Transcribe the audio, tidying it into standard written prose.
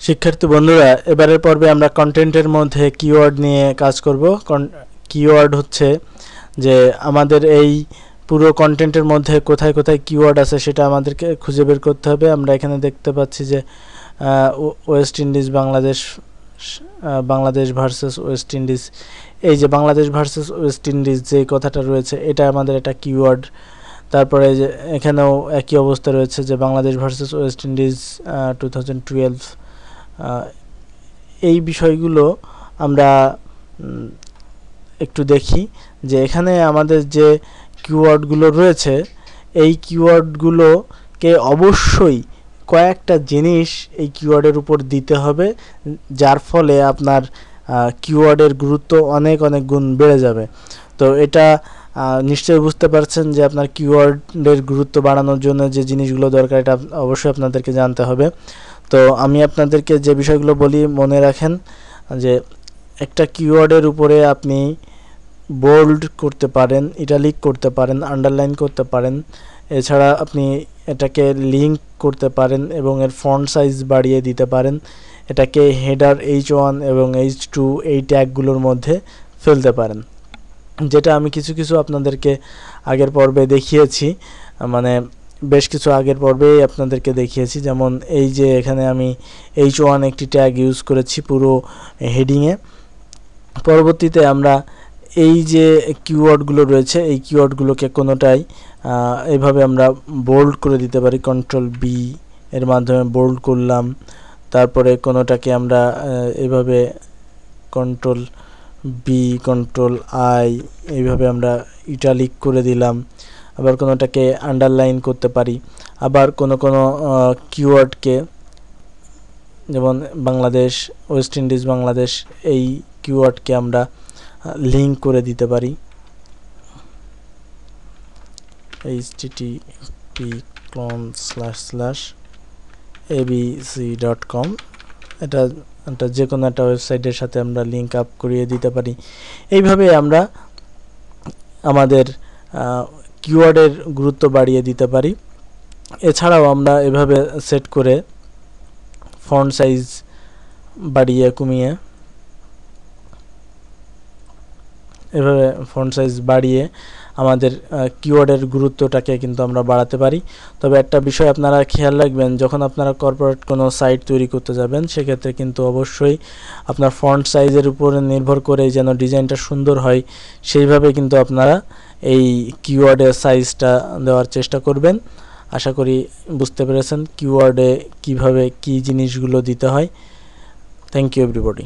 শিক্ষার্থী বন্ধুরা, এবারের পর্বে আমরা কন্টেন্টের মধ্যে কিওয়ার্ড নিয়ে কাজ করব। কিওয়ার্ড হচ্ছে যে আমাদের এই পুরো কন্টেন্টের মধ্যে কোথায় কোথায় কিওয়ার্ড আছে সেটা আমাদেরকে খুঁজে বের করতে হবে। আমরা এখানে দেখতে পাচ্ছি যে West Indies Bangladesh versus West Indies, এই যে বাংলাদেশ ভার্সেস ওয়েস্ট ইন্ডিজ যে কথাটা রয়েছে এটা আমাদের একটা কিওয়ার্ড। তারপরে যে এখানেও একই অবস্থা রয়েছে যে বাংলাদেশ ভার্সেস ওয়েস্ট ইন্ডিজ 2012, এই বিষয়গুলো আমরা একটু দেখি যে এখানে আমাদের যে কিওয়ার্ডগুলো রয়েছে এই কিওয়ার্ডগুলোকে অবশ্যই কয়েকটা জিনিস এই কিওয়ার্ডের উপর দিতে হবে, যার ফলে আপনার কিওয়ার্ডের গুরুত্ব অনেক অনেক গুণ বেড়ে যাবে। তো এটা নিশ্চয়ই বুঝতে পারছেন যে আপনার কিওয়ার্ডের গুরুত্ব বাড়ানোর জন্য যে জিনিসগুলো দরকার এটা অবশ্যই আপনাদেরকে জানতে হবে। তো আমি আপনাদেরকে যে বিষয়গুলো বলি মনে রাখেন যে একটা কিওয়ার্ডের উপরে আপনি বোল্ড করতে পারেন, ইটালিক করতে পারেন, আন্ডারলাইন করতে পারেন, এছাড়া আপনি এটাকে লিঙ্ক করতে পারেন এবং এর ফন্ট সাইজ বাড়িয়ে দিতে পারেন, এটাকে হেডার H1 এবং H2 এই ট্যাগগুলোর মধ্যে ফেলতে পারেন, যেটা আমি কিছু কিছু আপনাদেরকে আগের পর্বে দেখিয়েছি, মানে বেশ কিছু আগের পর্বেই আপনাদেরকে দেখিয়েছি। যেমন এই যে এখানে আমি H1 একটি ট্যাগ ইউজ করেছি পুরো হেডিংয়ে। পরবর্তীতে আমরা এই যে কিওয়ার্ডগুলো রয়েছে এই কিওয়ার্ডগুলোকে কোনোটাই এইভাবে আমরা বোল্ড করে দিতে পারি, Ctrl+B এর মাধ্যমে বোল্ড করলাম। তারপরে কোনোটাকে আমরা এইভাবে Ctrl+B Ctrl+I এইভাবে আমরা ইটালিক করে দিলাম। আবার কোনোটাকে আন্ডারলাইন করতে পারি। আবার কোনো কিওয়ার্ডকে, যেমন বাংলাদেশ ওয়েস্ট ইন্ডিজ বাংলাদেশ, এই কিওয়ার্ডকে আমরা লিঙ্ক করে দিতে পারি http://abc.com, এটা যে কোনো একটা ওয়েবসাইটের সাথে আমরা লিঙ্ক আপ করিয়ে দিতে পারি। এইভাবে আমরা আমাদের কিওয়ার্ডের গুরুত্ব বাড়িয়ে দিতে পারি। এছাড়াও আমরা এভাবে সেট করে ফন্ট সাইজ বাড়িয়ে কমিয়ে, এভাবে ফন্ট সাইজ বাড়িয়ে আমাদের কিওয়ার্ডের গুরুত্বটাকে কিন্তু আমরা বাড়াতে পারি। তবে একটা বিষয় আপনারা খেয়াল রাখবেন, যখন আপনারা কর্পোরেট কোনো সাইট তৈরি করতে যাবেন সেক্ষেত্রে কিন্তু অবশ্যই আপনার ফন্ট সাইজের উপরে নির্ভর করে যেন ডিজাইনটা সুন্দর হয় সেইভাবে কিন্তু আপনারা এই কিওয়ার্ডের সাইজটা দেওয়ার চেষ্টা করবেন। আশা করি বুঝতে পেরেছেন কিওয়ার্ডে কিভাবে কি জিনিসগুলো দিতে হয়। Thank you everybody.